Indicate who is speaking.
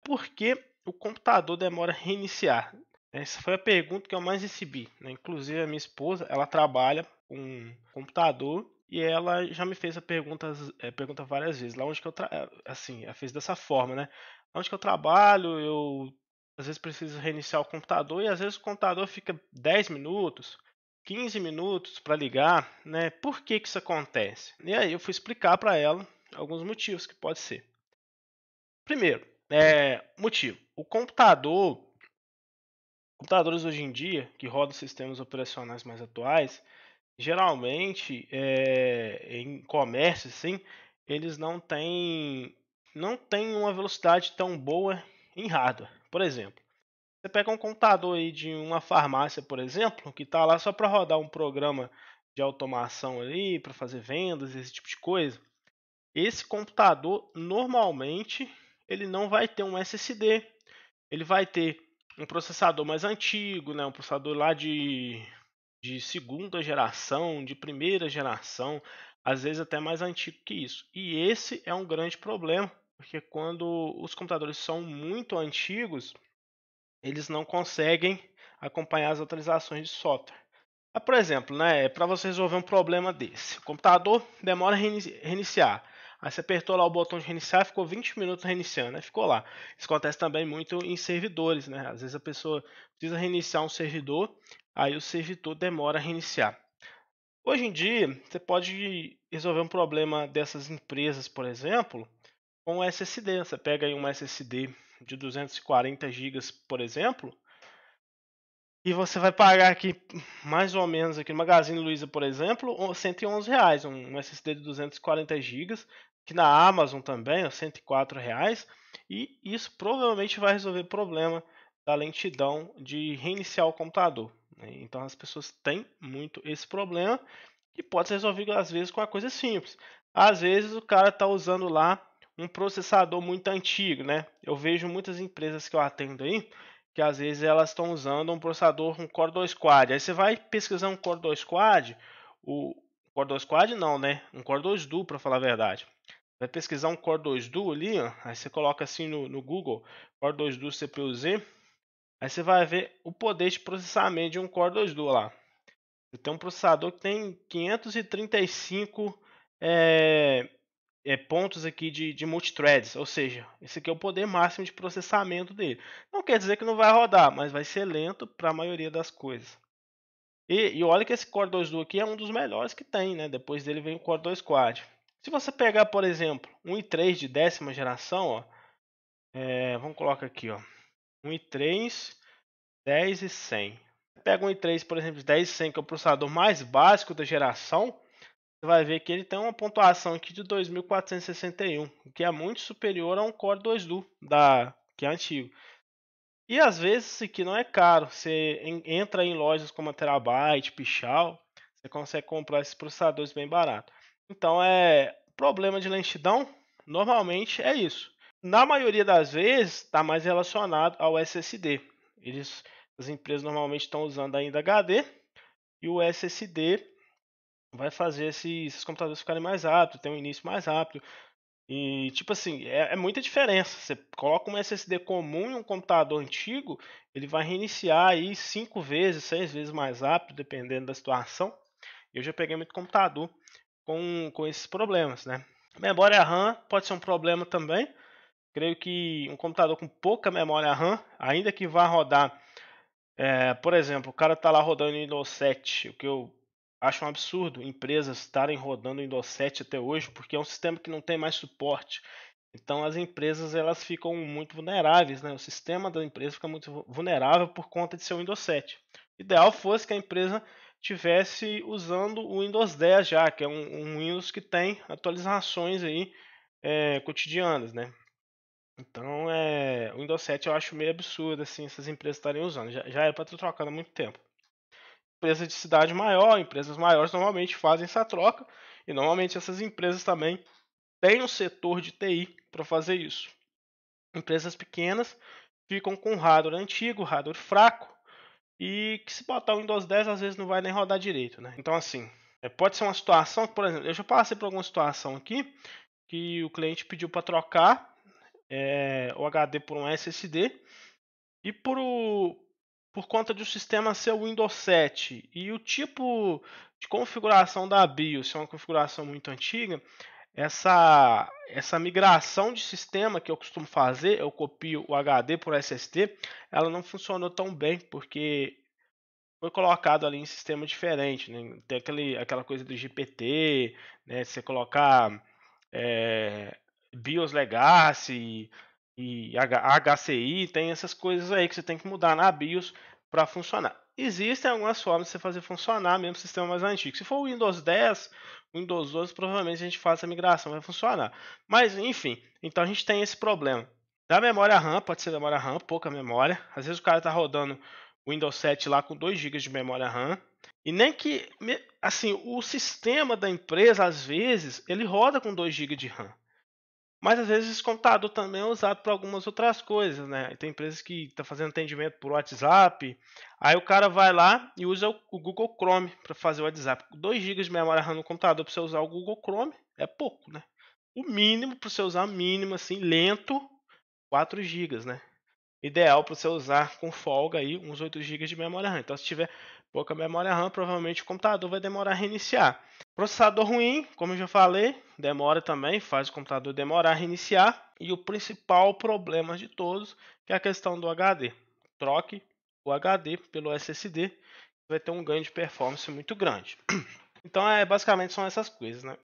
Speaker 1: por que o computador demora a reiniciar? Essa foi a pergunta que eu mais recebi, né? Inclusive a minha esposa, ela trabalha com computador e ela já me fez pergunta várias vezes. Lá onde que assim, ela fez dessa forma, né? Lá onde que eu trabalho, eu às vezes preciso reiniciar o computador e às vezes o computador fica 10 minutos, 15 minutos para ligar, né? Por que que isso acontece? E aí eu fui explicar para ela alguns motivos que pode ser. Primeiro, motivo. Computadores hoje em dia, que rodam sistemas operacionais mais atuais, geralmente em comércio, sim, eles não têm uma velocidade tão boa em hardware. Por exemplo, você pega um computador aí de uma farmácia, por exemplo, que está lá só para rodar um programa de automação ali, para fazer vendas, esse tipo de coisa. Esse computador, normalmente, ele não vai ter um SSD, ele vai ter um processador mais antigo, né? Um processador lá de segunda geração, de primeira geração, às vezes até mais antigo que isso. E esse é um grande problema, porque quando os computadores são muito antigos, eles não conseguem acompanhar as atualizações de software. Por exemplo, né, para você resolver um problema desse, o computador demora a reiniciar. Aí você apertou lá o botão de reiniciar, ficou 20 minutos reiniciando, né? Ficou lá. Isso acontece também muito em servidores, né? Às vezes a pessoa precisa reiniciar um servidor, aí o servidor demora a reiniciar. Hoje em dia, você pode resolver um problema dessas empresas, por exemplo, com o SSD. Você pega aí um SSD de 240 GB, por exemplo, e você vai pagar aqui mais ou menos aqui no Magazine Luiza, por exemplo, R$ 111, um SSD de 240 GB, que na Amazon também, R$ 104, e isso provavelmente vai resolver o problema da lentidão de reiniciar o computador, né? Então as pessoas têm muito esse problema e pode ser resolvido às vezes com uma coisa simples. Às vezes o cara está usando lá um processador muito antigo, né? Eu vejo muitas empresas que eu atendo aí que às vezes elas estão usando um processador, um Core 2 Quad. Aí você vai pesquisar um Core 2 Quad, o Core 2 Quad não, né? Um Core 2 Duo, para falar a verdade. Vai pesquisar um Core 2 Duo ali, ó, aí você coloca assim no Google, Core 2 Duo CPU-Z, aí você vai ver o poder de processamento de um Core 2 Duo lá. Você tem um processador que tem 535 é, pontos aqui de multithreads, ou seja, esse aqui é o poder máximo de processamento dele. Não quer dizer que não vai rodar, mas vai ser lento para a maioria das coisas. E olha que esse Core 2 Duo aqui é um dos melhores que tem, né? Depois dele vem o Core 2 Quad. Se você pegar, por exemplo, um i3 de 10ª geração, ó, vamos colocar aqui, ó, um i3, 10 e 100. Pega um i3, por exemplo, de 10 e 100, que é o processador mais básico da geração, você vai ver que ele tem uma pontuação aqui de 2461, o que é muito superior a um Core 2 Duo, que é antigo. E às vezes isso aqui não é caro. Você entra em lojas como a Terabyte, Pichau, você consegue comprar esses processadores bem barato. Então, problema de lentidão, normalmente é isso. Na maioria das vezes, está mais relacionado ao SSD. As empresas normalmente estão usando ainda HD e o SSD vai fazer esses computadores ficarem mais rápidos, ter um início mais rápido. E, tipo assim, é muita diferença. Você coloca um SSD comum em um computador antigo, ele vai reiniciar aí 5 vezes, 6 vezes mais rápido, dependendo da situação. Eu já peguei muito computador com esses problemas, né? Memória RAM pode ser um problema também. Creio que um computador com pouca memória RAM, ainda que vá rodar, por exemplo, o cara está lá rodando Windows 7, o que eu acho um absurdo empresas estarem rodando Windows 7 até hoje, porque é um sistema que não tem mais suporte. Então as empresas elas ficam muito vulneráveis, né? O sistema da empresa fica muito vulnerável por conta de ser o Windows 7. O ideal fosse que a empresa tivesse usando o Windows 10 já, que é um Windows que tem atualizações aí cotidianas, né? Então, o Windows 7 eu acho meio absurdo assim essas empresas estarem usando. Já era para ter trocado há muito tempo. Empresas de cidade maior, empresas maiores normalmente fazem essa troca e normalmente essas empresas também têm um setor de TI para fazer isso. Empresas pequenas ficam com hardware antigo, hardware fraco e que se botar o Windows 10 às vezes não vai nem rodar direito, né? Então assim, pode ser uma situação que, por exemplo, eu já passei por alguma situação aqui que o cliente pediu para trocar. o HD por um SSD. E por conta do sistema ser o Windows 7 e o tipo de configuração da BIOS ser uma configuração muito antiga, essa migração de sistema que eu costumo fazer, eu copio o HD por SSD, ela não funcionou tão bem, porque foi colocado ali em sistema diferente, né? Tem aquela coisa do GPT, né? Você colocar é, BIOS Legacy e HCI, tem essas coisas aí que você tem que mudar na BIOS para funcionar. Existem algumas formas de você fazer funcionar mesmo o sistema mais antigo. Se for o Windows 10, Windows 12, provavelmente a gente faz a migração, vai funcionar. Mas enfim, então a gente tem esse problema. Da memória RAM, pode ser memória RAM, pouca memória. Às vezes o cara está rodando Windows 7 lá com 2 GB de memória RAM. E nem que, assim, o sistema da empresa, às vezes, ele roda com 2 GB de RAM. Mas às vezes esse computador também é usado para algumas outras coisas, né? Tem empresas que estão fazendo atendimento por WhatsApp, aí o cara vai lá e usa o Google Chrome para fazer o WhatsApp. 2 GB de memória RAM no computador para você usar o Google Chrome é pouco, né? O mínimo para você usar, mínimo assim, lento, 4 GB, né? Ideal para você usar com folga aí uns 8 GB de memória RAM. Então, se tiver pouca memória RAM, provavelmente o computador vai demorar a reiniciar. Processador ruim, como eu já falei, demora também, faz o computador demorar a reiniciar. E o principal problema de todos, que é a questão do HD. Troque o HD pelo SSD, vai ter um ganho de performance muito grande. Então, basicamente são essas coisas, né?